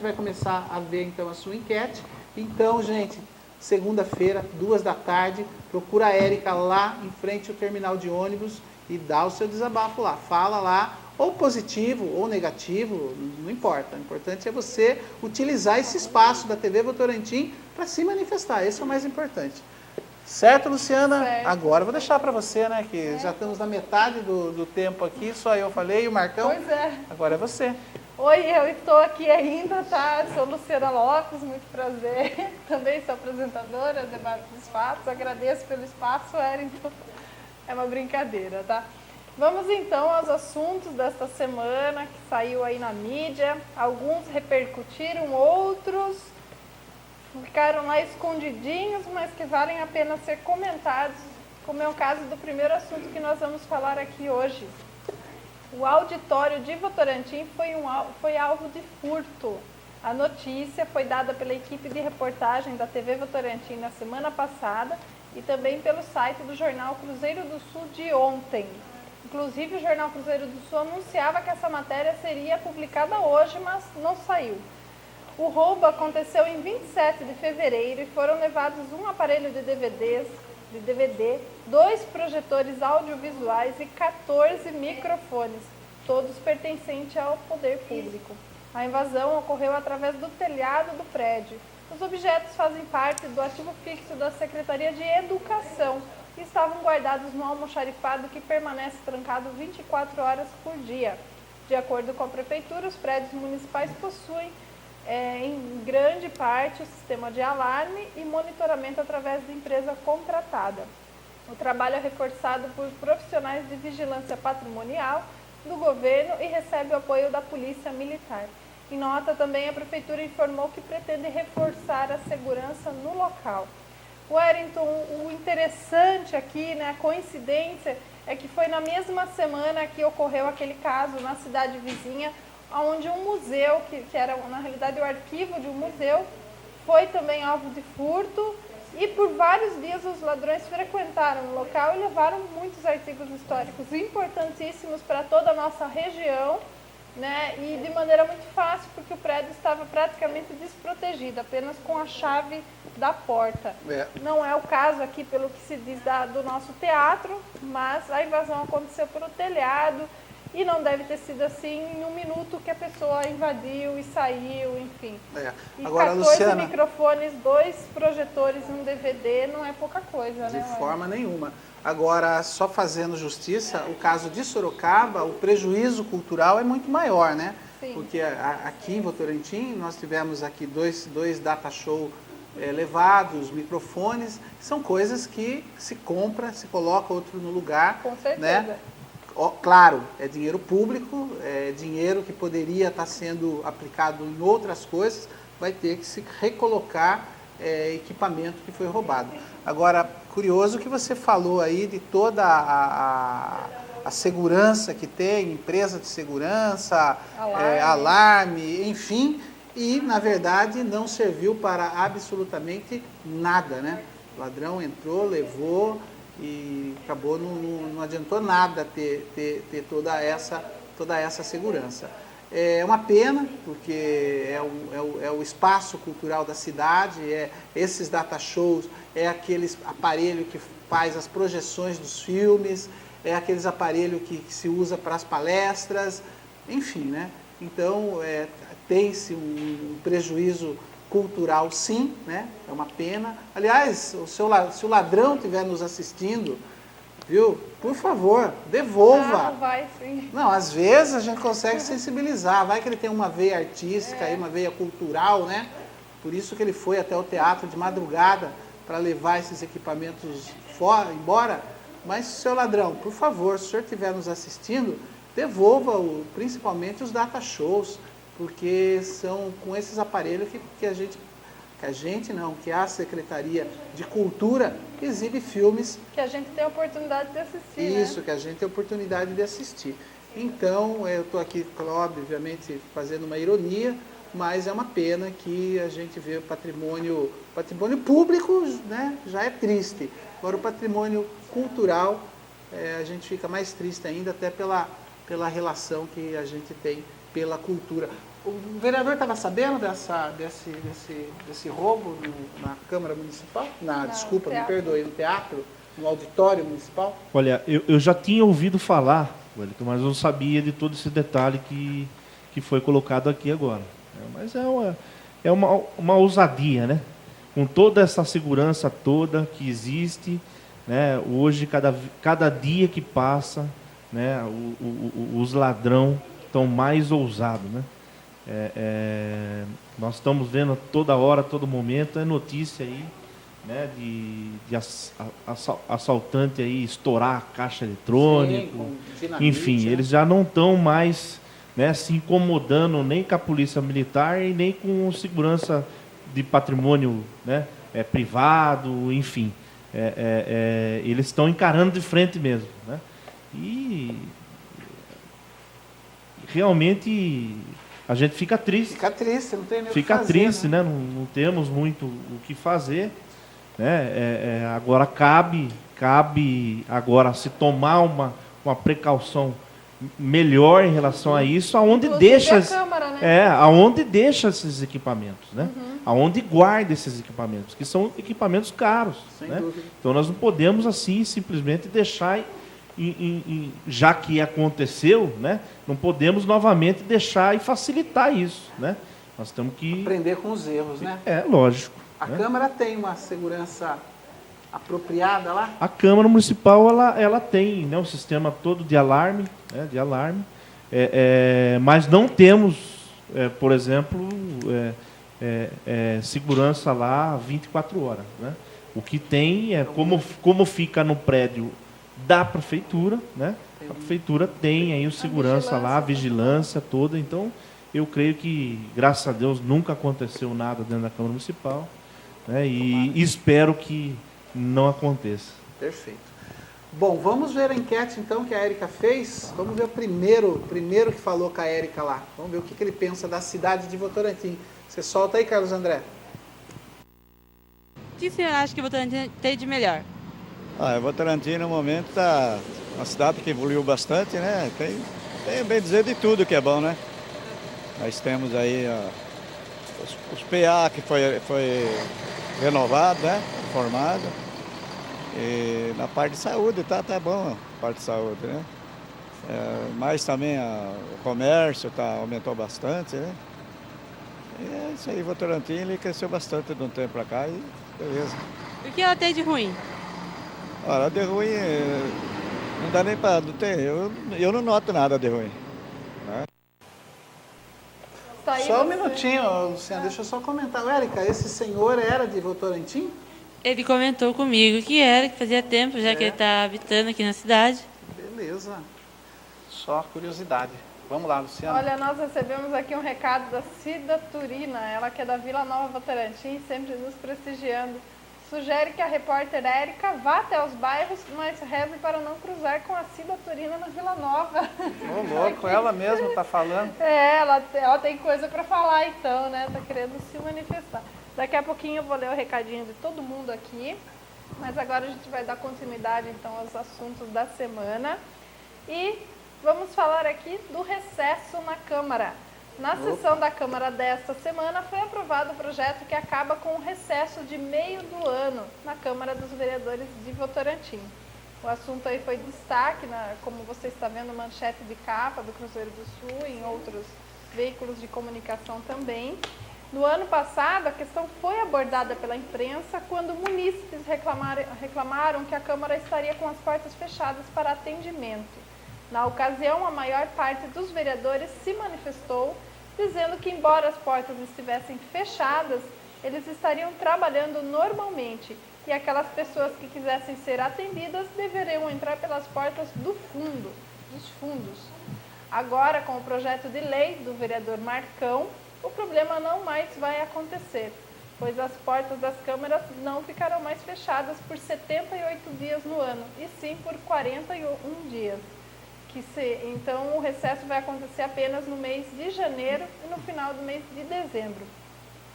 vai começar a ver então a sua enquete. Então, gente, segunda-feira, 2 da tarde, procura a Érica lá em frente ao terminal de ônibus e dá o seu desabafo lá. Fala lá, ou positivo ou negativo, não importa. O importante é você utilizar esse espaço da TV Votorantim para se manifestar. Esse é o mais importante. Certo, Luciana? Certo. Agora eu vou deixar para você, né? Que já estamos na metade do tempo aqui, só eu falei, o Marcão. Pois é. Agora é você. Oi, eu estou aqui ainda, tá? Sou Luciana Lopes, muito prazer. Também sou apresentadora do Debate dos Fatos. Agradeço pelo espaço, Wellington. É uma brincadeira, tá? Vamos então aos assuntos desta semana que saiu aí na mídia. Alguns repercutiram, outros ficaram lá escondidinhos, mas que valem a pena ser comentados, como é o caso do primeiro assunto que nós vamos falar aqui hoje. O auditório de Votorantim foi alvo de furto. A notícia foi dada pela equipe de reportagem da TV Votorantim na semana passada e também pelo site do jornal Cruzeiro do Sul de ontem. Inclusive, o jornal Cruzeiro do Sul anunciava que essa matéria seria publicada hoje, mas não saiu. O roubo aconteceu em 27 de fevereiro e foram levados um aparelho de DVD, 2 projetores audiovisuais e 14 microfones, todos pertencentes ao poder público. A invasão ocorreu através do telhado do prédio. Os objetos fazem parte do ativo fixo da Secretaria de Educação e estavam guardados no almoxarifado que permanece trancado 24 horas por dia. De acordo com a Prefeitura, os prédios municipais possuem em grande parte o sistema de alarme e monitoramento através de empresa contratada. O trabalho é reforçado por profissionais de vigilância patrimonial do governo e recebe o apoio da Polícia Militar. Em nota também, a Prefeitura informou que pretende reforçar a segurança no local. Wellington, o interessante aqui, né, a coincidência, é que foi na mesma semana que ocorreu aquele caso na cidade vizinha, onde um museu, que era na realidade o arquivo de um museu, foi também alvo de furto e por vários dias os ladrões frequentaram o local e levaram muitos artigos históricos importantíssimos para toda a nossa região, né? E de maneira muito fácil, porque o prédio estava praticamente desprotegido, apenas com a chave da porta. Não é o caso aqui, pelo que se diz do nosso teatro, mas a invasão aconteceu pelo telhado. E não deve ter sido assim em um minuto que a pessoa invadiu e saiu, enfim. E agora, 14 Luciana, microfones, 2 projetores, um DVD, não é pouca coisa, né? De forma nenhuma. Agora, só fazendo justiça, o caso de Sorocaba, o prejuízo cultural é muito maior, né? Sim. Porque aqui em Votorantim, nós tivemos aqui dois data show levados, microfones, são coisas que se compra, se coloca outro no lugar. Com certeza. Né? Claro, é dinheiro público, é dinheiro que poderia estar sendo aplicado em outras coisas, vai ter que se recolocar equipamento que foi roubado. Agora, curioso que você falou aí de toda a segurança que tem, empresa de segurança, alarme, enfim, e na verdade não serviu para absolutamente nada, né? O ladrão entrou, levou e acabou, não adiantou nada ter toda essa segurança. É uma pena, porque é o espaço cultural da cidade, esses data shows, é aqueles aparelho que faz as projeções dos filmes, é aqueles aparelhos que se usa para as palestras, enfim, né? Então, tem-se um prejuízo cultural, sim, né? É uma pena. Aliás, se o ladrão estiver nos assistindo, viu? Por favor, devolva. Não, vai sim. Não, às vezes a gente consegue sensibilizar. Vai que ele tem uma veia artística, uma veia cultural, né? Por isso que ele foi até o teatro de madrugada para levar esses equipamentos embora. Mas, seu ladrão, por favor, se o senhor estiver nos assistindo, devolva principalmente os data shows, porque são com esses aparelhos que a Secretaria de Cultura exibe filmes. Que a gente tem a oportunidade de assistir, Isso, né? que a gente tem a oportunidade de assistir. Então, eu estou aqui, obviamente, fazendo uma ironia, mas é uma pena que a gente vê o patrimônio público, né, já é triste. Agora, o patrimônio cultural, a gente fica mais triste ainda, até pela relação que a gente tem pela cultura. O vereador estava sabendo desse roubo na Câmara Municipal? Desculpa, me perdoe, no teatro, no auditório municipal? Olha, eu já tinha ouvido falar, Wellington, mas não sabia de todo esse detalhe que foi colocado aqui agora. Mas é uma ousadia, né? Com toda essa segurança toda que existe, né? Hoje, cada dia que passa, né? Os ladrões estão mais ousados, né? Nós estamos vendo toda hora, todo momento, é notícia aí, né, de assaltante aí estourar a caixa eletrônica. Enfim, eles já não estão mais, né, se incomodando nem com a polícia militar e nem com segurança de patrimônio, né, privado, enfim. Eles estão encarando de frente mesmo, né? E realmente a gente fica triste. Fica triste, não tem nem o que Fica fazer, triste, né? Não temos muito o que fazer, né? Agora cabe agora se tomar uma precaução melhor em relação a isso, aonde deixa a Câmara, né? aonde deixa esses equipamentos, né? Aonde guarda esses equipamentos, que são equipamentos caros, Sem né? dúvida. Então nós não podemos assim simplesmente deixar já que aconteceu, né? Não podemos novamente deixar e facilitar isso, né? Nós temos que Aprender com os erros, né? Lógico. A né? Câmara tem uma segurança apropriada lá? A Câmara Municipal ela tem, né, um sistema todo de alarme, né, mas não temos, por exemplo, segurança lá 24 horas, né? O que tem é como fica no prédio da prefeitura, né? A prefeitura tem aí o segurança lá, a vigilância toda. Então, eu creio que, graças a Deus, nunca aconteceu nada dentro da Câmara Municipal, né? E espero que não aconteça. Perfeito. Bom, vamos ver a enquete então que a Érica fez. Vamos ver o primeiro que falou com a Érica lá. Vamos ver o que ele pensa da cidade de Votorantim. Você solta aí, Carlos André. O que você acha que Votorantim tem de melhor? Votorantim no momento está uma cidade que evoluiu bastante, né? Tem bem dizer de tudo que é bom, né? Nós temos aí os PA que foi renovado, né? Formado. E na parte de saúde tá bom a parte de saúde, né? Mas também o comércio aumentou bastante, né? E é isso aí, Votorantim ele cresceu bastante de um tempo para cá e beleza. O que ela tem de ruim? Olha, de ruim, não dá nem para... Eu não noto nada de ruim. Né? Só um minutinho, Luciano, deixa eu só comentar. Érica, esse senhor era de Votorantim? Ele comentou comigo que fazia tempo já que ele está habitando aqui na cidade. Beleza. Só curiosidade. Vamos lá, Luciano. Olha, nós recebemos aqui um recado da Cida Turina, ela que é da Vila Nova Votorantim, sempre nos prestigiando. Sugere que a repórter Érica vá até os bairros, mas reze para não cruzar com a Cida Turina na Vila Nova. Ô, louco, ela mesma está falando. Ela tem coisa para falar então, né? Tá querendo se manifestar. Daqui a pouquinho eu vou ler o recadinho de todo mundo aqui, mas agora a gente vai dar continuidade então aos assuntos da semana. E vamos falar aqui do recesso na Câmara. Na sessão da Câmara desta semana foi aprovado o projeto que acaba com o recesso de meio do ano na Câmara dos Vereadores de Votorantim. O assunto aí foi destaque, como você está vendo, manchete de capa do Cruzeiro do Sul e em outros veículos de comunicação também. No ano passado, a questão foi abordada pela imprensa quando munícipes reclamaram que a Câmara estaria com as portas fechadas para atendimento. Na ocasião, a maior parte dos vereadores se manifestou, dizendo que, embora as portas estivessem fechadas, eles estariam trabalhando normalmente e aquelas pessoas que quisessem ser atendidas deveriam entrar pelas portas dos fundos. Agora, com o projeto de lei do vereador Marcão, o problema não mais vai acontecer, pois as portas das câmaras não ficarão mais fechadas por 78 dias no ano, e sim por 41 dias. Então, o recesso vai acontecer apenas no mês de janeiro e no final do mês de dezembro.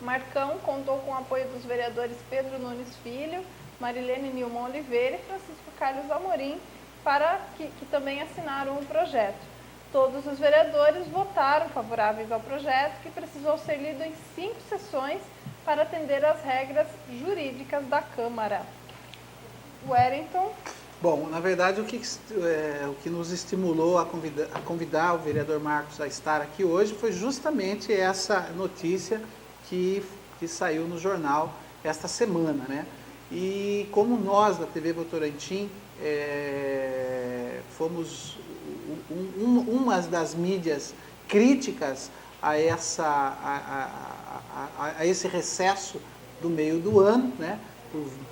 Marcão contou com o apoio dos vereadores Pedro Nunes Filho, Marilene Nilman Oliveira e Francisco Carlos Amorim, que também assinaram o projeto. Todos os vereadores votaram favoráveis ao projeto, que precisou ser lido em 5 sessões para atender às regras jurídicas da Câmara. Wellington. Bom, na verdade, o que nos estimulou a convidar o vereador Marcos a estar aqui hoje foi justamente essa notícia que saiu no jornal esta semana, né? E como nós, da TV Votorantim, fomos uma das mídias críticas a esse recesso do meio do ano, né?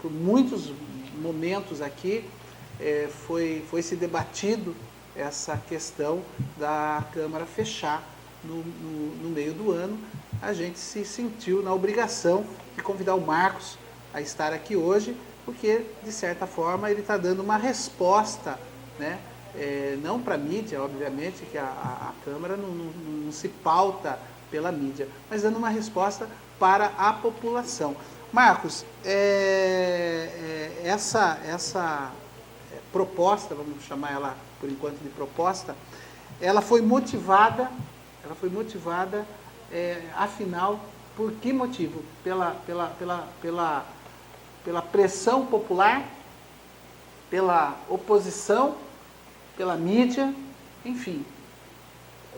Por muitos momentos aqui foi se debatido essa questão da Câmara fechar no meio do ano. A gente se sentiu na obrigação de convidar o Marcos a estar aqui hoje, porque, de certa forma, ele está dando uma resposta, né? Não para a mídia, obviamente, que a Câmara não se pauta pela mídia, mas dando uma resposta para a população. Marcos, essa proposta, vamos chamar ela por enquanto de proposta, ela foi motivada, afinal, por que motivo? Pela pressão popular, pela oposição, pela mídia, enfim.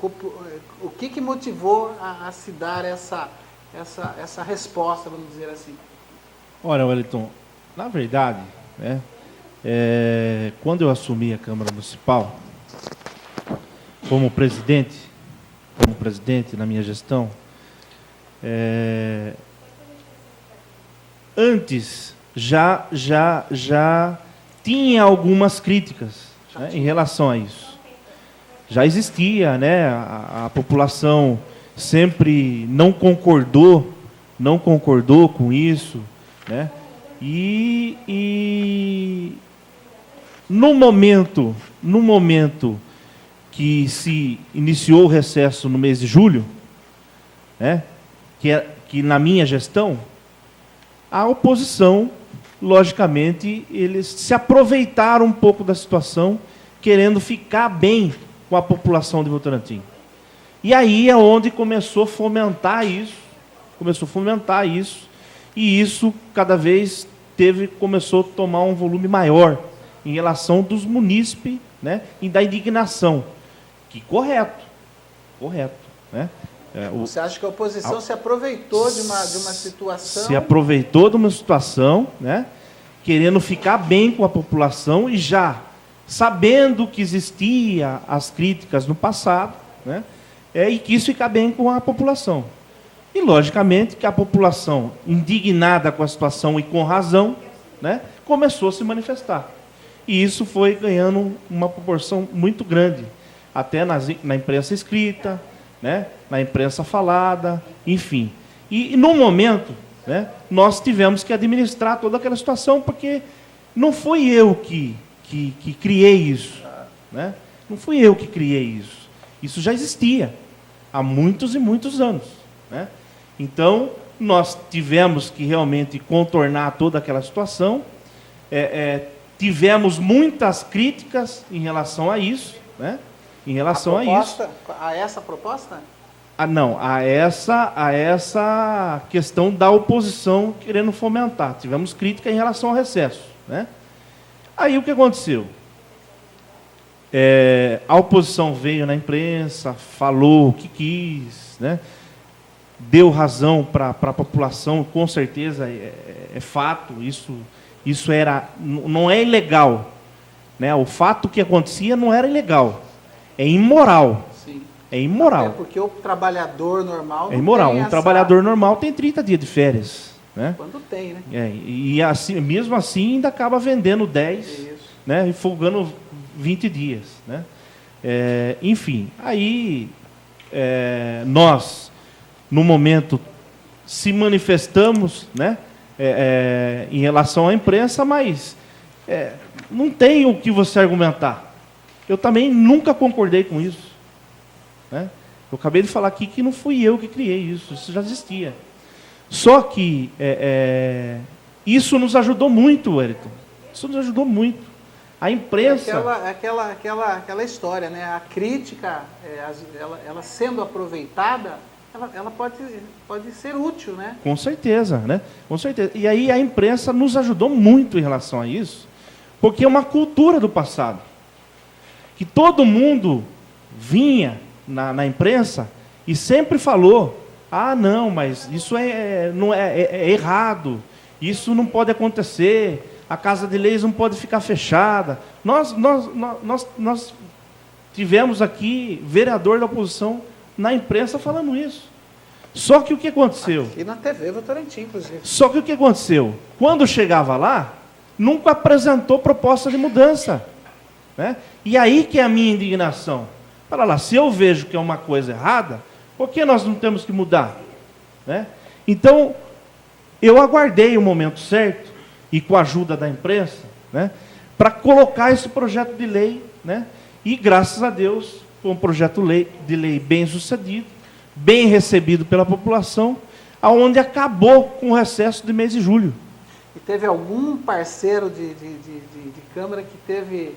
O que motivou a se dar essa resposta, vamos dizer assim? Olha, Wellington, na verdade, né, quando eu assumi a Câmara Municipal, como presidente na minha gestão, antes já tinha algumas críticas, né, em relação a isso. Já existia, né, a população sempre não concordou com isso, né? E no momento que se iniciou o recesso no mês de julho, né, que na minha gestão, a oposição, logicamente, eles se aproveitaram um pouco da situação, querendo ficar bem com a população de Votorantim. E aí é onde começou a fomentar isso, e isso cada vez começou a tomar um volume maior em relação dos munícipes, né, e da indignação. Que correto, né? Você acha que a oposição se aproveitou de uma situação? Se aproveitou de uma situação, né, querendo ficar bem com a população e já sabendo que existia as críticas no passado, né, e quis ficar bem com a população. E, logicamente, que a população, indignada com a situação e com razão, né, começou a se manifestar. E isso foi ganhando uma proporção muito grande, até na imprensa escrita, né, na imprensa falada, enfim. E no momento, né, nós tivemos que administrar toda aquela situação, porque não fui eu que criei isso, né? Não fui eu que criei isso. Isso já existia há muitos e muitos anos, né? Então, nós tivemos que realmente contornar toda aquela situação. Tivemos muitas críticas em relação a isso, né? Em relação a isso. A essa proposta? Não, a essa questão da oposição querendo fomentar. Tivemos crítica em relação ao recesso, né? Aí o que aconteceu? A oposição veio na imprensa, falou o que quis, né? Deu razão para a população, com certeza é fato, isso não é ilegal, né? O fato que acontecia não era ilegal, é imoral. Sim. É imoral. Porque o trabalhador normal é imoral. Trabalhador normal tem 30 dias de férias, né? Quando tem, né? E assim, mesmo assim ainda acaba vendendo 10, Isso. né? E folgando 20 dias, né? Enfim, aí nós, no momento, se manifestamos, né? Em relação à imprensa, mas não tem o que você argumentar. Eu também nunca concordei com isso, né? Eu acabei de falar aqui que não fui eu que criei isso já existia. Só que isso nos ajudou muito, Wellington. Isso nos ajudou muito. A imprensa... Aquela história, né? A crítica, ela sendo aproveitada, ela pode ser útil, né? Com certeza, né? Com certeza. E aí a imprensa nos ajudou muito em relação a isso, porque é uma cultura do passado. Que todo mundo vinha na imprensa e sempre falou: ah, não, mas isso não é errado, isso não pode acontecer, a Casa de Leis não pode ficar fechada. Nós tivemos aqui vereador da oposição na imprensa falando isso. Só que o que aconteceu? E na TV Votorantim, inclusive. Só que o que aconteceu? Quando chegava lá, nunca apresentou proposta de mudança. Né? E aí que é a minha indignação. Fala lá, se eu vejo que é uma coisa errada, por que nós não temos que mudar? Né? Então, eu aguardei o momento certo, e com a ajuda da imprensa, né, para colocar esse projeto de lei, né, e graças a Deus, foi um projeto de lei bem sucedido, bem recebido pela população, aonde acabou com o recesso de mês de julho. E teve algum parceiro de Câmara que teve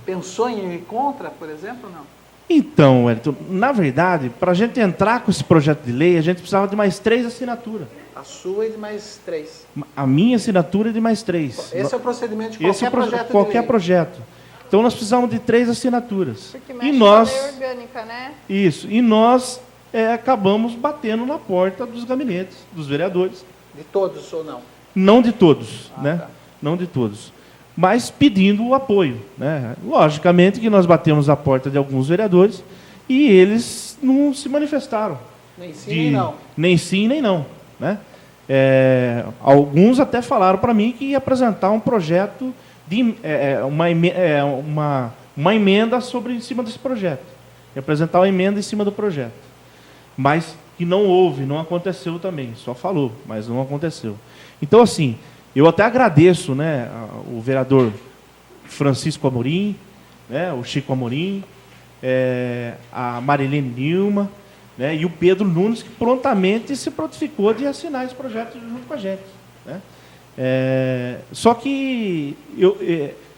pensou em ir contra, por exemplo, não? Então, Wellington, na verdade, para a gente entrar com esse projeto de lei, a gente precisava de mais 3 assinaturas. A sua e de mais 3. A minha assinatura e de mais 3. Esse é o procedimento de qualquer projeto de qualquer lei. projeto. Então, nós precisamos de 3 assinaturas. Porque mexe E nós, com a lei orgânica, né? Isso. E nós acabamos batendo na porta dos gabinetes, dos vereadores. De todos ou não? Não de todos, né? Tá. Não de todos. Mas pedindo o apoio, né? Logicamente que nós batemos a porta de alguns vereadores e eles não se manifestaram. Nem sim, nem não. Nem sim, nem não, né? Alguns até falaram para mim que ia apresentar um projeto de uma emenda em cima desse projeto. Ia apresentar uma emenda em cima do projeto. Mas que não houve, não aconteceu também. Só falou, mas não aconteceu. Então, assim, eu até agradeço, né, o vereador Francisco Amorim, né, o Chico Amorim, a Marilene Nilma, né, e o Pedro Nunes, que prontamente se prontificou de assinar esse projeto junto com a gente. Né. Só que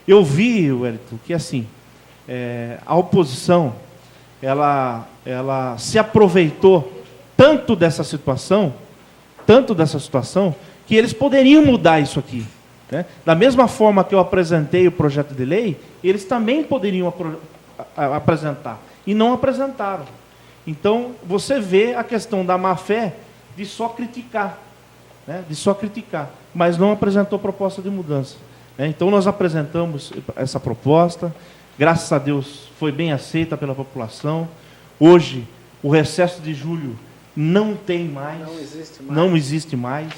eu vi, Wellington, que assim, a oposição ela se aproveitou tanto dessa situação, que eles poderiam mudar isso aqui. Né? Da mesma forma que eu apresentei o projeto de lei, eles também poderiam apresentar. E não apresentaram. Então, você vê a questão da má-fé de só criticar. Né? De só criticar. Mas não apresentou proposta de mudança. Né? Então, nós apresentamos essa proposta. Graças a Deus, foi bem aceita pela população. Hoje, o recesso de julho não tem mais. Não existe mais. Não existe mais.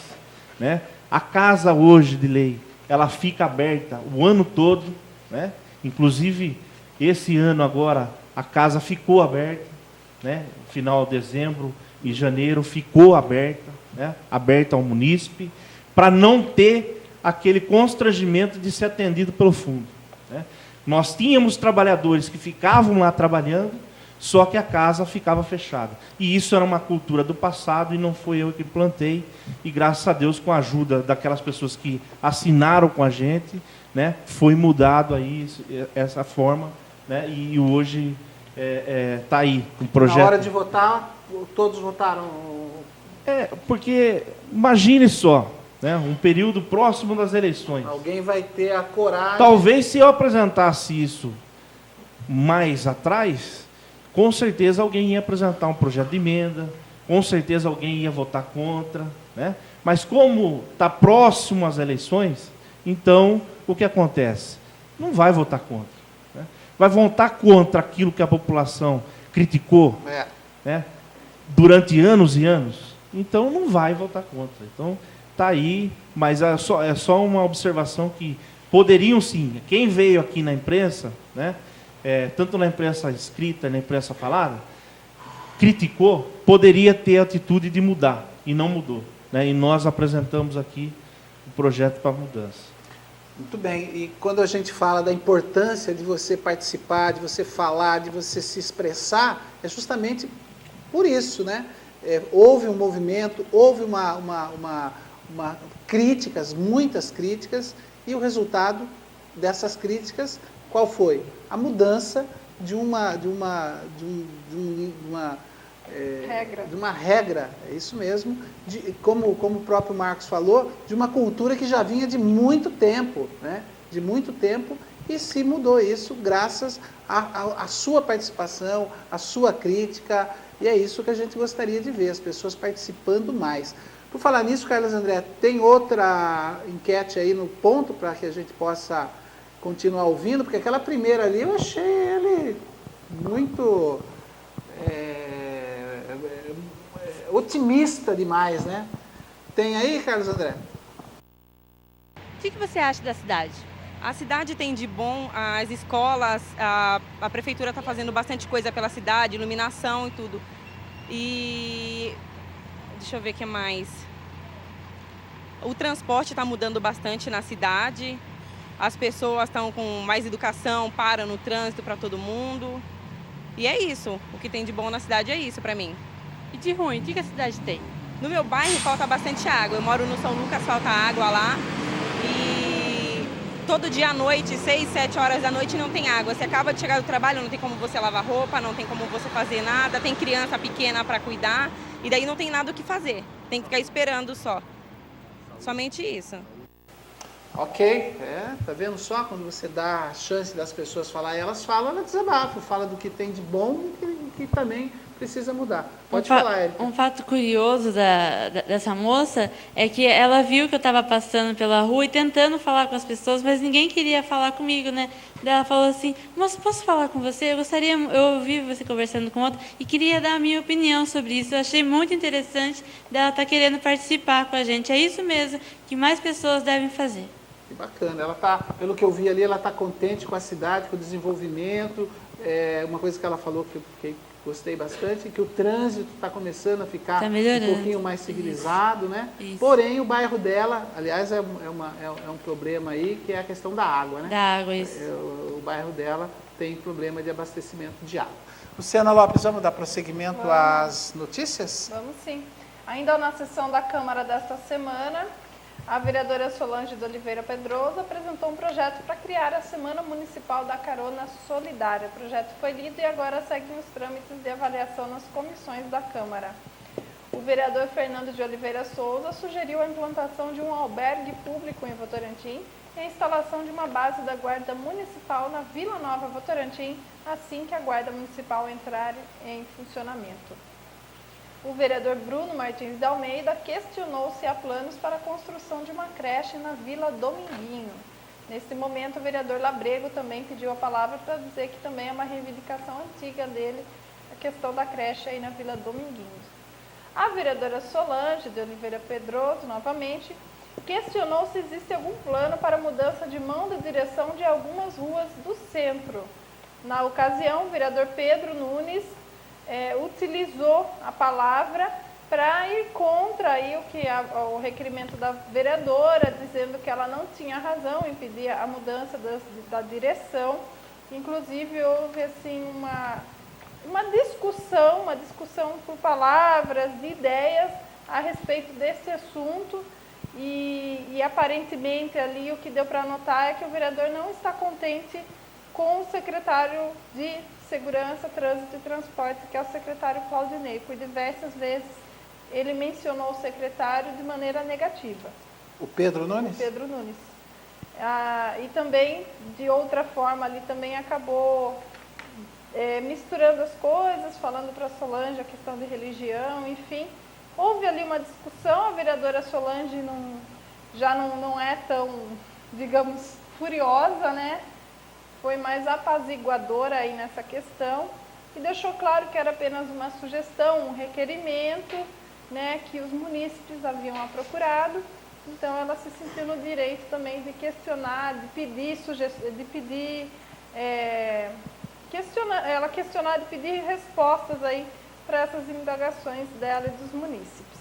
Né? A casa hoje de lei, ela fica aberta o ano todo, né? Inclusive esse ano agora a casa ficou aberta, né? Final de dezembro e janeiro ficou aberta, né? Aberta ao munícipe, para não ter aquele constrangimento de ser atendido pelo fundo. Né? Nós tínhamos trabalhadores que ficavam lá trabalhando, só que a casa ficava fechada. E isso era uma cultura do passado e não foi eu que plantei. E graças a Deus, com a ajuda daquelas pessoas que assinaram com a gente, né, foi mudado aí essa forma, né, e hoje está aí um projeto. Na hora de votar, todos votaram? Porque imagine só, né, um período próximo das eleições. Alguém vai ter a coragem... Talvez se eu apresentasse isso mais atrás, com certeza alguém ia apresentar um projeto de emenda, com certeza alguém ia votar contra, né? Mas como está próximo às eleições, então o que acontece? Não vai votar contra. Né? Vai votar contra aquilo que a população criticou, né? Durante anos e anos, então não vai votar contra. Então está aí, mas é só uma observação que poderiam sim, quem veio aqui na imprensa, né? Tanto na imprensa escrita, na imprensa falada, criticou, poderia ter a atitude de mudar, e não mudou. Né? E nós apresentamos aqui o projeto para mudança. Muito bem, e quando a gente fala da importância de você participar, de você falar, de você se expressar, é justamente por isso, né? Houve um movimento, houve críticas, muitas críticas, e o resultado dessas críticas, qual foi? A mudança de uma regra, é isso mesmo, como o próprio Marcos falou, de uma cultura que já vinha de muito tempo, né? De muito tempo, e se mudou isso graças à sua participação, à sua crítica, e é isso que a gente gostaria de ver, as pessoas participando mais. Por falar nisso, Carlos André, tem outra enquete aí no ponto para que a gente possa continuar ouvindo, porque aquela primeira ali eu achei ele muito otimista demais, né? Tem aí, Carlos André? O que você acha da cidade? A cidade tem de bom, as escolas, a prefeitura está fazendo bastante coisa pela cidade, iluminação e tudo. E deixa eu ver o que mais. O transporte está mudando bastante na cidade. As pessoas estão com mais educação, param no trânsito para todo mundo. E é isso. O que tem de bom na cidade é isso para mim. E de ruim, o que a cidade tem? No meu bairro falta bastante água. Eu moro no São Lucas, falta água lá. E todo dia à noite, 6, 7 horas da noite, não tem água. Você acaba de chegar do trabalho, não tem como você lavar roupa, não tem como você fazer nada. Tem criança pequena para cuidar. E daí não tem nada o que fazer. Tem que ficar esperando só. Somente isso. Ok, tá vendo só? Quando você dá a chance das pessoas falar, elas falam, ela desabafa, fala do que tem de bom e que também precisa mudar. Pode falar, Érica. Um fato curioso dessa moça é que ela viu que eu estava passando pela rua e tentando falar com as pessoas, mas ninguém queria falar comigo, né? Daí ela falou assim, moça, posso falar com você? Eu ouvi você conversando com outra e queria dar a minha opinião sobre isso. Eu achei muito interessante dela estar querendo participar com a gente. É isso mesmo que mais pessoas devem fazer. Que bacana.Ela tá, pelo que eu vi ali, ela está contente com a cidade, com o desenvolvimento. Uma coisa que ela falou que eu fiquei gostei bastante, que o trânsito está começando a ficar um pouquinho mais civilizado, né? Isso. Porém, o bairro dela, aliás, é um problema aí, que é a questão da água, né? Da água, isso. O bairro dela tem problema de abastecimento de água. Luciana Lopes, vamos dar prosseguimento às notícias? Vamos sim. Ainda na sessão da Câmara desta semana, a vereadora Solange de Oliveira Pedroso apresentou um projeto para criar a Semana Municipal da Carona Solidária. O projeto foi lido e agora seguem os trâmites de avaliação nas comissões da Câmara. O vereador Fernando de Oliveira Souza sugeriu a implantação de um albergue público em Votorantim e a instalação de uma base da Guarda Municipal na Vila Nova Votorantim, assim que a Guarda Municipal entrar em funcionamento. O vereador Bruno Martins de Almeida questionou se há planos para a construção de uma creche na Vila Dominguinho. Neste momento, o vereador Labrego também pediu a palavra para dizer que também é uma reivindicação antiga dele, a questão da creche aí na Vila Dominguinho. A vereadora Solange de Oliveira Pedroso, novamente, questionou se existe algum plano para a mudança de mão de direção de algumas ruas do centro. Na ocasião, o vereador Pedro Nunes utilizou a palavra para ir contra aí o requerimento da vereadora, dizendo que ela não tinha razão em pedir a mudança da direção. Inclusive, houve assim, uma discussão por palavras, de ideias a respeito desse assunto e aparentemente ali o que deu para notar é que o vereador não está contente com o secretário de Segurança, Trânsito e Transporte, que é o secretário Claudinei. Por diversas vezes ele mencionou o secretário de maneira negativa. O Pedro Nunes? O Pedro Nunes. E também, de outra forma, ali também acabou misturando as coisas, falando para a Solange a questão de religião, enfim. Houve ali uma discussão, a vereadora Solange já não é tão, digamos, furiosa, né? Foi mais apaziguadora aí nessa questão e deixou claro que era apenas uma sugestão, um requerimento, né, que os munícipes haviam procurado. Então ela se sentiu no direito também de questionar, de pedir respostas aí para essas indagações dela e dos munícipes.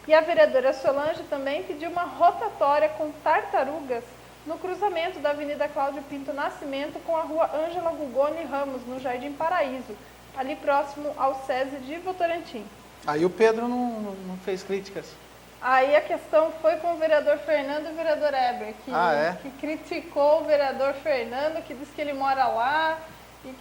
E a vereadora Solange também pediu uma rotatória com tartarugas no cruzamento da Avenida Cláudio Pinto Nascimento com a Rua Ângela Gugoni Ramos, no Jardim Paraíso, ali próximo ao SESI de Votorantim. Aí o Pedro não fez críticas. Aí a questão foi com o vereador Fernando e o vereador Eber, que criticou o vereador Fernando, que disse que ele mora lá e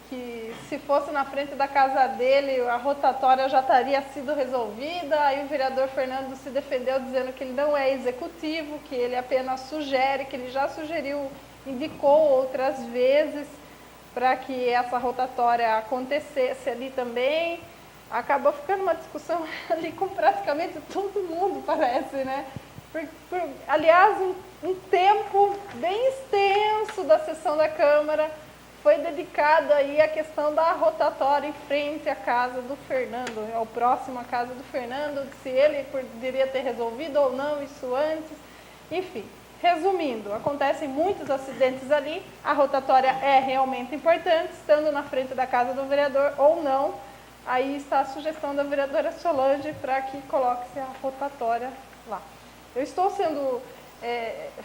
que se fosse na frente da casa dele, a rotatória já teria sido resolvida. Aí o vereador Fernando se defendeu dizendo que ele não é executivo, que ele apenas sugere, que ele já sugeriu, indicou outras vezes para que essa rotatória acontecesse ali também. Acabou ficando uma discussão ali com praticamente todo mundo, parece, né? Aliás, um tempo bem extenso da sessão da Câmara foi dedicado aí à questão da rotatória em frente à casa do Fernando, ao próximo à casa do Fernando, se ele poderia ter resolvido ou não isso antes. Enfim, resumindo, acontecem muitos acidentes ali, a rotatória é realmente importante, estando na frente da casa do vereador ou não. Aí está a sugestão da vereadora Solange para que coloque-se a rotatória lá. Eu estou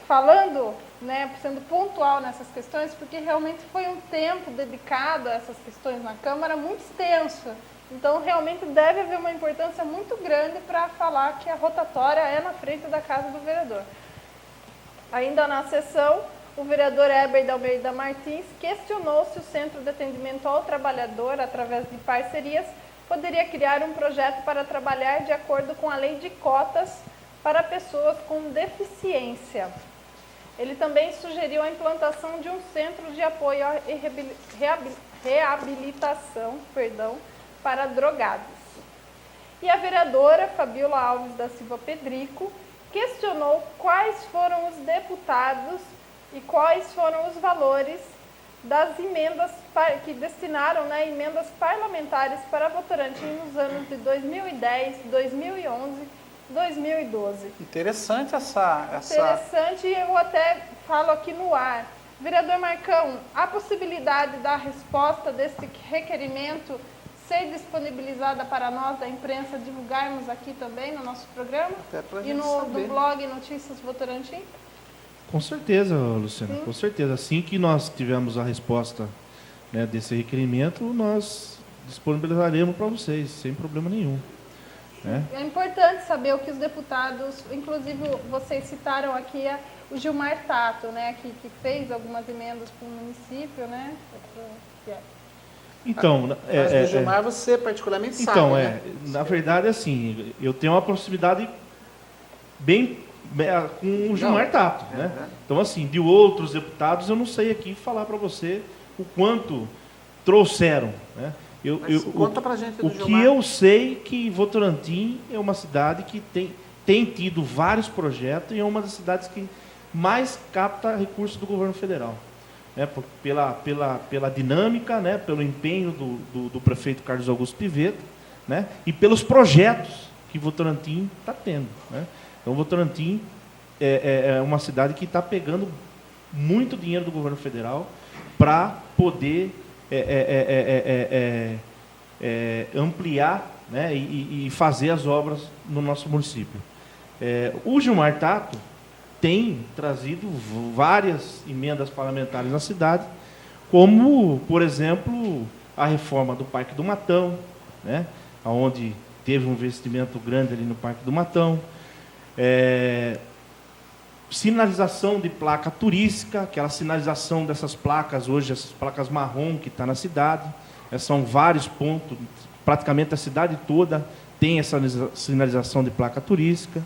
falando, né, sendo pontual nessas questões, porque realmente foi um tempo dedicado a essas questões na Câmara muito extenso. Então, realmente deve haver uma importância muito grande para falar que a rotatória é na frente da casa do vereador. Ainda na sessão, o vereador Eber de Almeida Martins questionou se o Centro de Atendimento ao Trabalhador, através de parcerias, poderia criar um projeto para trabalhar de acordo com a lei de cotas para pessoas com deficiência. Ele também sugeriu a implantação de um centro de apoio e reabilitação para drogados. E a vereadora Fabiola Alves da Silva Pedrico questionou quais foram os deputados e quais foram os valores das emendas que destinaram, né, emendas parlamentares para Votorantim nos anos de 2010, 2011, 2012. Interessante essa... Interessante, e eu até falo aqui no ar. Vereador Marcão, há possibilidade da resposta desse requerimento ser disponibilizada para nós da imprensa divulgarmos aqui também no nosso programa? Até pra e gente no saber. blog Notícias Votorantim? Com certeza, Luciana, Sim. com certeza. Assim que nós tivermos a resposta, né, desse requerimento, nós disponibilizaremos para vocês, sem problema nenhum. Né? É importante saber o que os deputados, inclusive vocês citaram aqui o Gilmar Tato, né, que fez algumas emendas para o município, né? Então, Mas do Gilmar você particularmente sabe, então, né? na verdade, assim, eu tenho uma proximidade bem com o Gilmar Tato, né? Então, assim, de outros deputados, eu não sei aqui falar para você o quanto trouxeram, né? Conta pra gente do o que Gilmar. eu sei que Votorantim é uma cidade que tem tido vários projetos e é uma das cidades que mais capta recursos do governo federal, né? Pela dinâmica, né? Pelo empenho do prefeito Carlos Augusto Pivetta, né? E pelos projetos que Votorantim está tendo, né? Então, Votorantim é uma cidade que está pegando muito dinheiro do governo federal para poder ampliar, né, e fazer as obras no nosso município. O Gilmar Tato tem trazido várias emendas parlamentares na cidade, como, por exemplo, a reforma do Parque do Matão, né, onde teve um investimento grande ali no Parque do Matão, sinalização de placa turística, aquela sinalização dessas placas, hoje essas placas marrom que está na cidade, são vários pontos, praticamente a cidade toda tem essa sinalização de placa turística.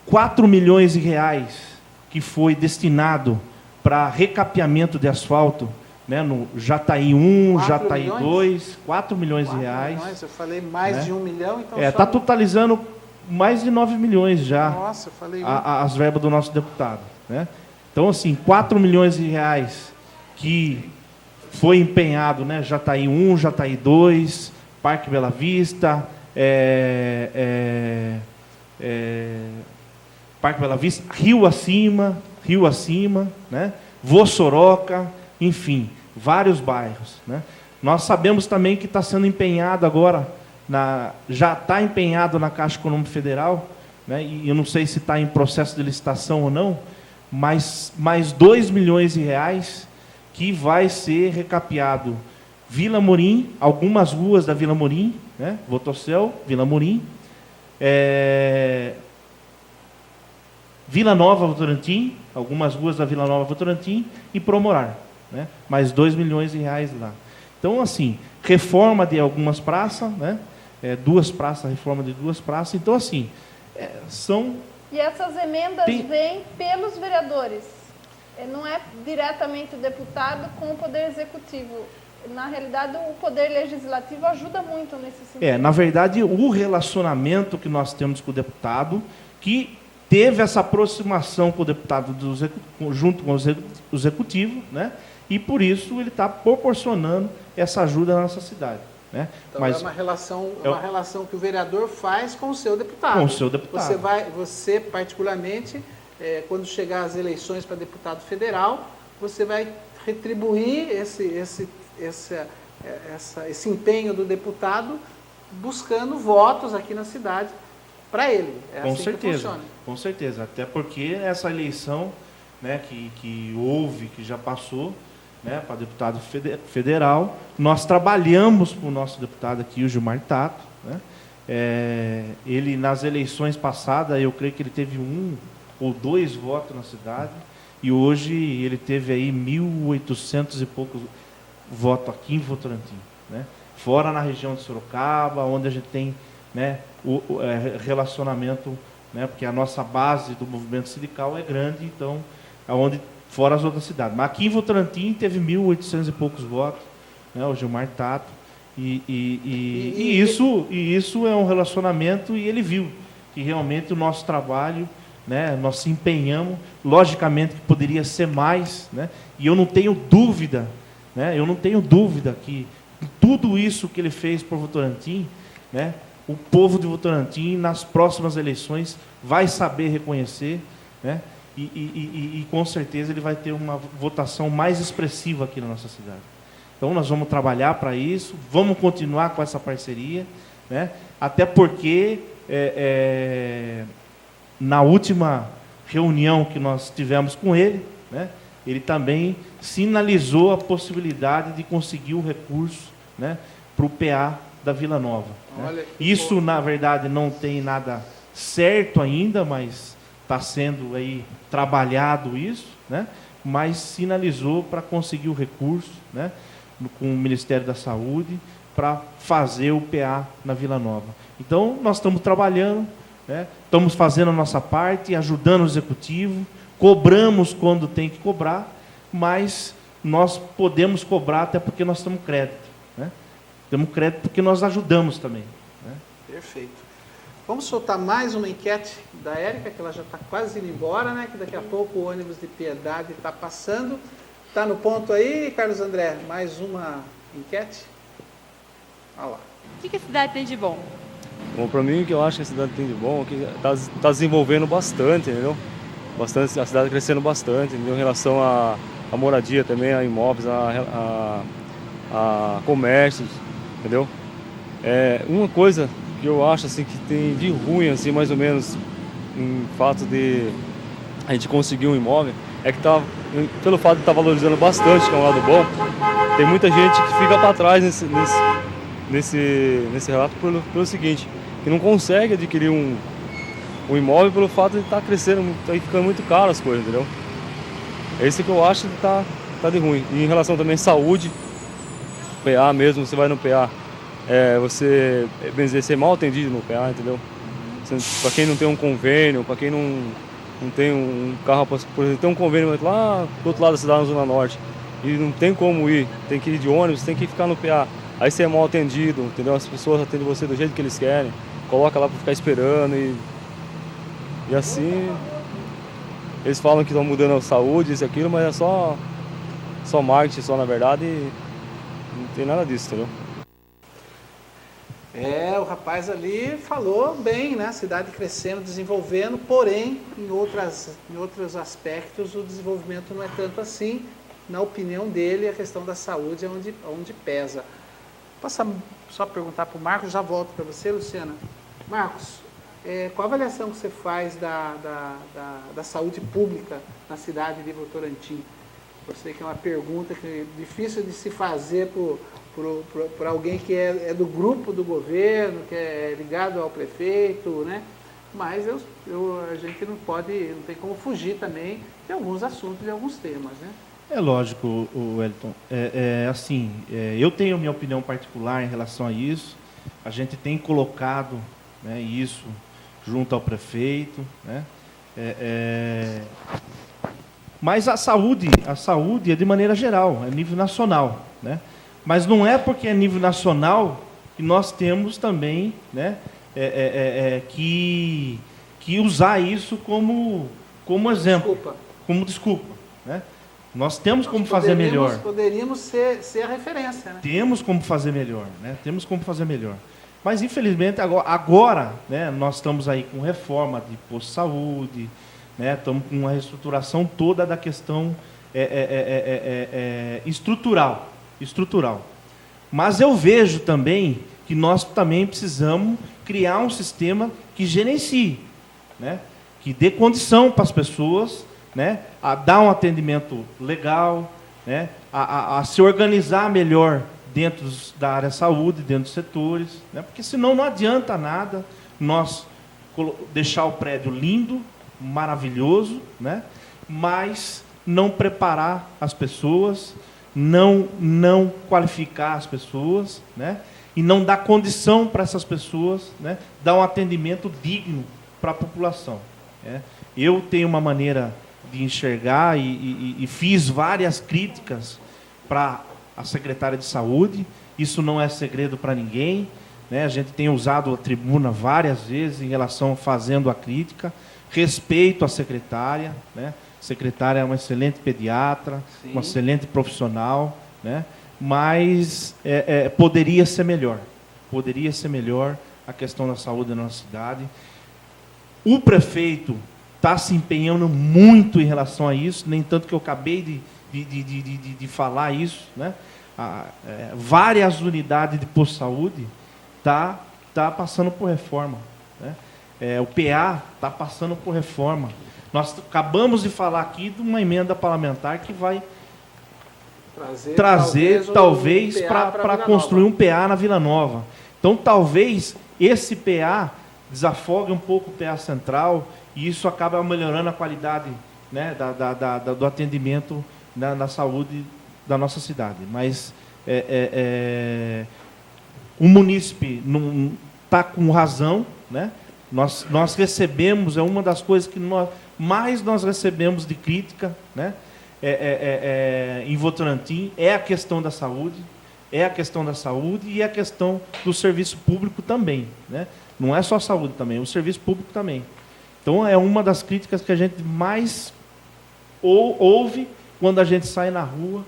4 milhões de reais que foi destinado para recapeamento de asfalto, né, no Jataí 1, Jataí 2, 4 milhões de reais. Milhões, eu falei mais, né, de 1 milhão, então... Está totalizando mais de 9 milhões já. Nossa, eu falei... As verbas do nosso deputado, né? Então, assim, 4 milhões de reais que foi empenhado, né? Jataí 1, Jataí 2, Parque Bela Vista, Parque Bela Vista, Rio Acima, né? Vossoroca, enfim, vários bairros, né? Nós sabemos também que está sendo empenhado agora, já está empenhado na Caixa Econômica Federal, né? E eu não sei se está em processo de licitação ou não, mas mais 2 milhões de reais que vai ser recapeado Vila Morim, algumas ruas da Vila Morim, né? Votorcel, Vila Amorim, Vila Nova Votorantim, algumas ruas da Vila Nova Votorantim e Promorar, né? Mais R$2 milhões lá. Então, assim, reforma de algumas praças, né? Duas praças, reforma de duas praças. Então, assim, são... E essas emendas vêm pelos vereadores, não é diretamente o deputado com o Poder Executivo. Na realidade, o Poder Legislativo ajuda muito nesse sentido. Na verdade, o relacionamento que nós temos com o deputado, que teve essa aproximação com o deputado junto com o executivo, né? E por isso ele está proporcionando essa ajuda na nossa cidade. Né? Então, mas é uma relação que o vereador faz com o seu deputado. Com o seu deputado. Você particularmente, quando chegar as eleições para deputado federal, você vai retribuir esse empenho do deputado buscando votos aqui na cidade para ele. Com assim certeza, que funciona. Com certeza. Até porque essa eleição, né, que houve, que já passou, né, para deputado federal, nós trabalhamos com o nosso deputado aqui, o Gilmar Tato, né? Ele, nas eleições passadas, eu creio que ele teve 1 ou 2 votos na cidade, e hoje ele teve aí 1.800 e poucos votos aqui em Votorantim, né? Fora na região de Sorocaba, onde a gente tem, né, o relacionamento, né, porque a nossa base do movimento sindical é grande, então, aonde fora as outras cidades. Mas aqui em Votorantim teve 1.800 e poucos votos, né, o Gilmar Tato, e isso é um relacionamento, e ele viu que realmente o nosso trabalho, né, nós se empenhamos, logicamente que poderia ser mais, né, e eu não tenho dúvida, né, que tudo isso que ele fez por Votorantim, né, o povo de Votorantim, nas próximas eleições, vai saber reconhecer, né, e com certeza ele vai ter uma votação mais expressiva aqui na nossa cidade. Então nós vamos trabalhar para isso, vamos continuar com essa parceria, né, até porque na última reunião que nós tivemos com ele, né, ele também sinalizou a possibilidade de conseguir o recurso, né, para o PA da Vila Nova. Né? Isso, na verdade, não tem nada certo ainda, mas está sendo aí trabalhado isso, né? Mas sinalizou para conseguir o recurso, né, com o Ministério da Saúde para fazer o PA na Vila Nova. Então, nós estamos trabalhando, né, estamos fazendo a nossa parte, ajudando o Executivo, cobramos quando tem que cobrar, mas nós podemos cobrar até porque nós temos crédito. Né? Temos crédito porque nós ajudamos também. Né? Perfeito. Vamos soltar mais uma enquete da Érica, que ela já está quase indo embora, né? Que daqui a pouco o ônibus de Piedade está passando. Está no ponto aí, Carlos André? Mais uma enquete? Olha lá. O que a cidade tem de bom? Bom, para mim, o que eu acho que a cidade tem de bom é que está desenvolvendo bastante, entendeu? Bastante, a cidade crescendo bastante, entendeu? Em relação à moradia também, a imóveis, a comércios, entendeu? Uma coisa que eu acho assim que tem de ruim, assim, mais ou menos, em fato de a gente conseguir um imóvel, é que pelo fato de estar valorizando bastante, que é um lado bom, tem muita gente que fica para trás nesse relato pelo seguinte, que não consegue adquirir um imóvel pelo fato de estar crescendo, está ficando muito caro as coisas, entendeu? É isso que eu acho que está de ruim. E em relação também à saúde, PA mesmo, você vai no PA, você, bem dizer, ser mal atendido no PA, entendeu? Para quem não tem um convênio, para quem não tem um carro, por exemplo, tem um convênio lá do outro lado da cidade, na Zona Norte, e não tem como ir, tem que ir de ônibus, tem que ficar no PA. Aí você é mal atendido, entendeu? As pessoas atendem você do jeito que eles querem, coloca lá para ficar esperando e assim, eles falam que estão mudando a saúde, isso e aquilo, mas é só marketing, só na verdade, e não tem nada disso, entendeu? O rapaz ali falou bem, né? A cidade crescendo, desenvolvendo, porém, em outros aspectos, o desenvolvimento não é tanto assim. Na opinião dele, a questão da saúde é onde pesa. Posso só perguntar para o Marcos, já volto para você, Luciana. Marcos, qual a avaliação que você faz da saúde pública na cidade de Votorantim? Eu sei que é uma pergunta que é difícil de se fazer para por alguém que é do grupo do governo, que é ligado ao prefeito, né? Mas a gente não tem como fugir também de alguns assuntos, de alguns temas, né? É lógico, Wellington. Assim, eu tenho minha opinião particular em relação a isso. A gente tem colocado, né, isso junto ao prefeito, né? Mas a saúde é de maneira geral, é nível nacional, né? Mas não é porque é nível nacional que nós temos também, né, que usar isso como exemplo, como desculpa, né? Nós temos como fazer melhor. Poderíamos ser a referência, né? Temos como fazer melhor, né? Temos como fazer melhor. Mas, infelizmente, agora, né, nós estamos aí com reforma de posto de saúde, né? Estamos com uma reestruturação toda da questão estrutural. Mas eu vejo também que nós também precisamos criar um sistema que gerencie, né? Que dê condição para as pessoas, né, a dar um atendimento legal, né, a se organizar melhor dentro da área da saúde, dentro dos setores, né, porque senão não adianta nada nós deixar o prédio lindo, maravilhoso, né, mas não preparar as pessoas, não qualificar as pessoas, né, e não dar condição para essas pessoas, né, dar um atendimento digno para a população, né. Eu tenho uma maneira de enxergar e fiz várias críticas para a secretária de saúde. Isso não é segredo para ninguém, né? A gente tem usado a tribuna várias vezes em relação fazendo a crítica. Respeito a secretária, né? A secretária é uma excelente pediatra, sim, uma excelente profissional, né? Mas poderia ser melhor. Poderia ser melhor a questão da saúde na nossa cidade. O prefeito está se empenhando muito em relação a isso, nem tanto que eu acabei de falar isso, né? Várias unidades de posto de saúde tá passando por reforma, né? O PA está passando por reforma. Nós acabamos de falar aqui de uma emenda parlamentar que vai trazer talvez para construir um PA na Vila Nova. Então, talvez esse PA desafogue um pouco o PA central, e isso acaba melhorando a qualidade, né, do atendimento na saúde da nossa cidade. Mas o munícipe não está com razão, né? Nós recebemos, é uma das coisas que nós recebemos de crítica, né, em Votorantim, é a questão da saúde, e é a questão do serviço público também, né? Não é só a saúde também, o serviço público também. Então, é uma das críticas que a gente mais ouve quando a gente sai na rua,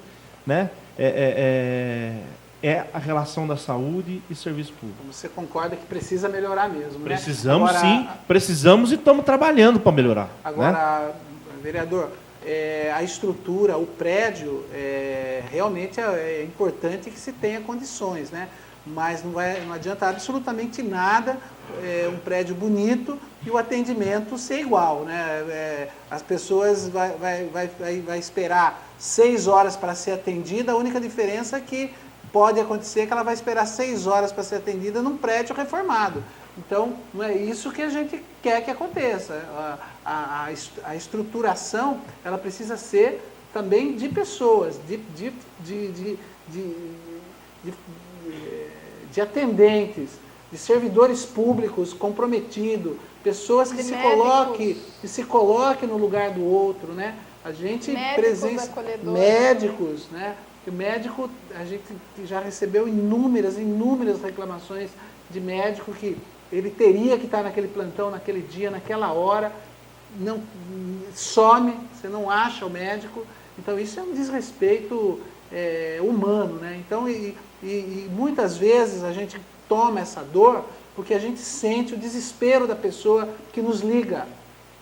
né? É a relação da saúde e serviço público. Você concorda que precisa melhorar mesmo, né? Precisamos, agora, sim. Precisamos e estamos trabalhando para melhorar. Agora, né? Vereador, a estrutura, o prédio, realmente é importante que se tenha condições, né? Mas não adianta absolutamente nada um prédio bonito e o atendimento ser igual, né? As pessoas vai esperar 6 horas para ser atendida, a única diferença é que pode acontecer que ela vai esperar 6 horas para ser atendida num prédio reformado. Então, não é isso que a gente quer que aconteça. A estruturação, ela precisa ser também de pessoas, de atendentes, de servidores públicos comprometidos, pessoas que se coloquem no lugar do outro, né? A gente médicos, né? O médico, a gente já recebeu inúmeras reclamações de médico que ele teria que estar naquele plantão, naquele dia, naquela hora, não some, você não acha o médico. Então isso é um desrespeito humano, né? Então, e muitas vezes a gente toma essa dor porque a gente sente o desespero da pessoa que nos liga,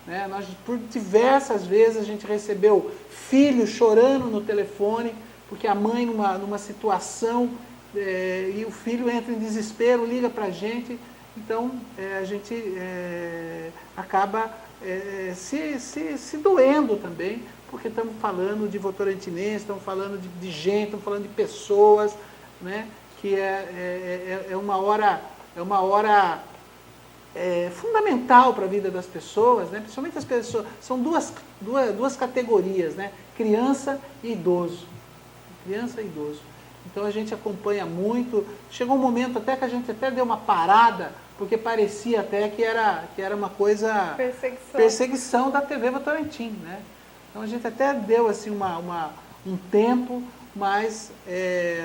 né? Por diversas vezes a gente recebeu filhos chorando no telefone porque a mãe numa situação e o filho entra em desespero, liga para a gente. Então a gente acaba se doendo também, porque estamos falando de votorantinenses, estamos falando de gente, estamos falando de pessoas. né, que é uma hora fundamental para a vida das pessoas, né, principalmente as pessoas, são duas categorias, né, criança e idoso. Criança e idoso. Então a gente acompanha muito, chegou um momento até que a gente até deu uma parada, porque parecia até que era uma coisa... Perseguição da TV Votorantim, né? Então a gente até deu assim um tempo, mas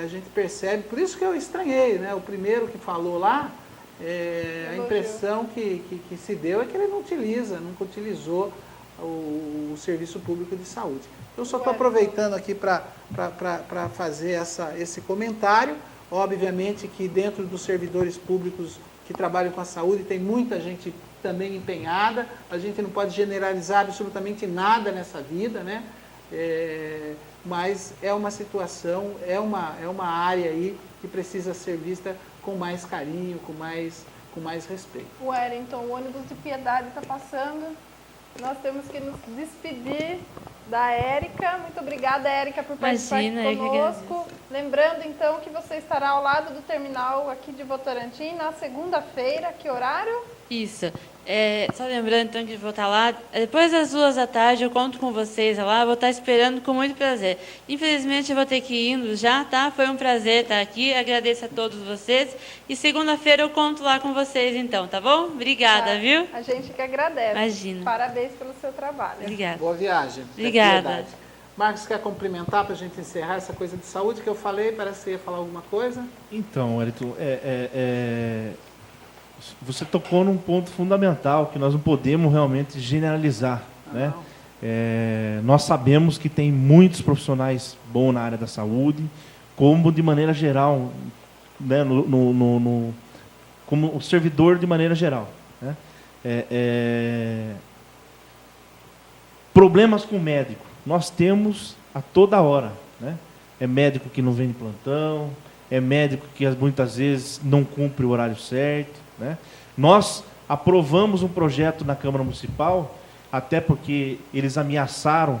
a gente percebe, por isso que eu estranhei, né? O primeiro que falou lá, a impressão que se deu é que ele nunca utilizou o serviço público de saúde. Eu só estou aproveitando aqui para fazer esse comentário. Obviamente que dentro dos servidores públicos que trabalham com a saúde tem muita gente também empenhada. A gente não pode generalizar absolutamente nada nessa vida, né? Mas é uma situação, é uma área aí que precisa ser vista com mais carinho, com mais respeito. Wellington, o ônibus de Piedade está passando. Nós temos que nos despedir da Érica. Muito obrigada, Érica, por participar aqui conosco. Lembrando, então, que você estará ao lado do terminal aqui de Votorantim na segunda-feira. Que horário? Isso. Só lembrando, então, que vou estar lá. Depois das 14h, eu conto com vocês lá. Vou estar esperando com muito prazer. Infelizmente, eu vou ter que ir indo já, tá? Foi um prazer estar aqui. Agradeço a todos vocês. E segunda-feira eu conto lá com vocês, então, tá bom? Obrigada, viu? A gente que agradece. Imagina. Parabéns pelo seu trabalho. Obrigada. Boa viagem. Obrigada. Marcos, quer complementar para a gente encerrar essa coisa de saúde que eu falei? Parece que você ia falar alguma coisa. Então, Wellington, você tocou num ponto fundamental que nós não podemos realmente generalizar, né? Nós sabemos que tem muitos profissionais bons na área da saúde, como de maneira geral, né? Como o servidor de maneira geral, né? Problemas com o médico, nós temos a toda hora, né? É médico que não vem de plantão, é médico que muitas vezes não cumpre o horário certo, né? Nós aprovamos um projeto na Câmara Municipal, até porque eles ameaçaram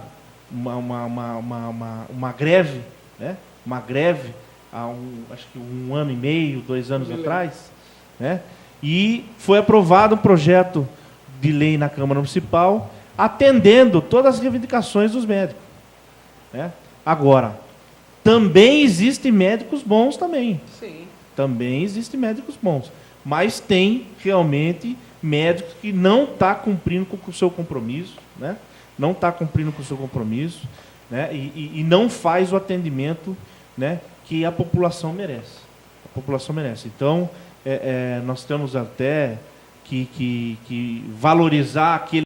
uma greve, né? Uma greve há acho que 1 ano e meio, 2 anos atrás, né? E foi aprovado um projeto de lei na Câmara Municipal, atendendo todas as reivindicações dos médicos, né? Agora, também existem médicos bons também. Sim. Também existem médicos bons. Mas tem realmente médicos que não estão cumprindo com o seu compromisso, né? Não está cumprindo com o seu compromisso, né? E não faz o atendimento, né, que a população merece. A população merece. Então, nós temos até que valorizar aquele